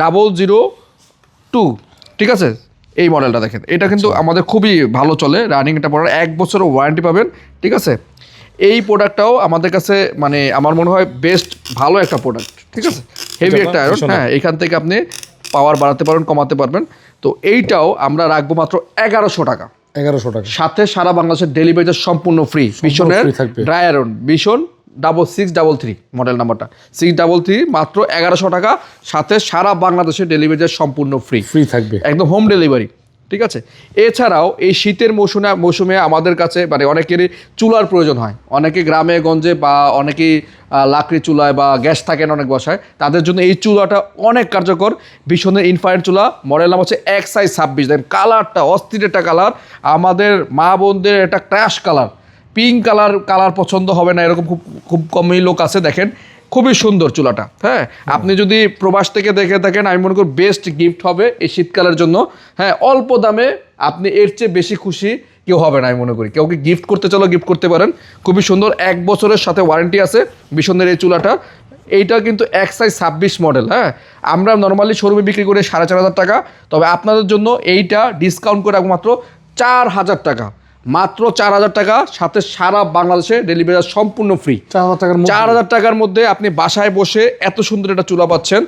002, ঠিক আছে? এই মডেলটা দেখেন, এটা কিন্তু আমাদের খুবই ভালো চলে, রানিং এটা পড়ার 1 বছরের ওয়ারেন্টি পাবেন, ঠিক আছে? এই প্রোডাক্টটাও আমাদের কাছে মানে আমার মনে হয় বেস্ট ভালো একটা প্রোডাক্ট, ঠিক আছে? হেভি একটা আয়রন, হ্যাঁ, এখান থেকে আপনি পাওয়ার বাড়াতে পারবেন, কমাতে পারবেন। তো এইটাও আমরা রাখবো মাত্র 1100 টাকা। 1100 টাকা, সাথে সারা বাংলাদেশের ডেলিভারি সম্পূর্ণ ফ্রি। ভীষণের ড্রাই আয়রন, ভীষণ 6633 মডেল নাম্বারটা 633, মাত্র 1100 টাকা, সাথে সারা বাংলাদেশের ডেলিভারি সম্পূর্ণ ফ্রি থাকবে, একদম হোম ডেলিভারি, ঠিক আছে? এছাড়াও এই শীতের মৌসুমে আমাদের কাছে মানে অনেকেরই চুলার প্রয়োজন হয়, অনেকে গ্রামে গঞ্জে বা অনেকেই লাকড়ি চুলায় বা গ্যাস থাকেন অনেক বসায়, তাদের জন্য এই চুলাটা অনেক কার্যকর। ভীষণের ইনফ্রারেড চুলা, মডেল নাম হচ্ছে XI26। দেখেন কালারটা অস্থির একটা কালার, আমাদের মা বোনদের একটা ক্র্যাশ কালার, পিঙ্ক কালার পছন্দ হবে না এরকম খুব খুব কমই লোক আছে। দেখেন খুবই সুন্দর চুলাটা, হ্যাঁ। আপনি যদি প্রবাস থেকে দেখে থাকেন, আমি মনে করি বেস্ট গিফট হবে এই শীতকালের জন্য, হ্যাঁ। অল্প দামে আপনি এর চেয়ে বেশি খুশি কেউ হবে না আমি মনে করি। কাউকে গিফট করতে চলো, গিফট করতে পারেন। খুবই সুন্দর, 1 বছরের সাথে ওয়ারেন্টি আছে ভীষণের এই চুলাটা। এইটা কিন্তু XI26 মডেল, হ্যাঁ। আমরা নর্মালি শোরুমে বিক্রি করে 4500 টাকা, তবে আপনাদের জন্য এইটা ডিসকাউন্ট করে মাত্র 4000 টাকা, মাত্র 4000 টাকা, সাথে সারা বাংলাদেশে ডেলিভারি সম্পূর্ণ ফ্রি। 4000 টাকার মধ্যে, 4000 টাকার মধ্যে আপনি বাসায় বসে এত সুন্দর একটা চুলা পাচ্ছেন।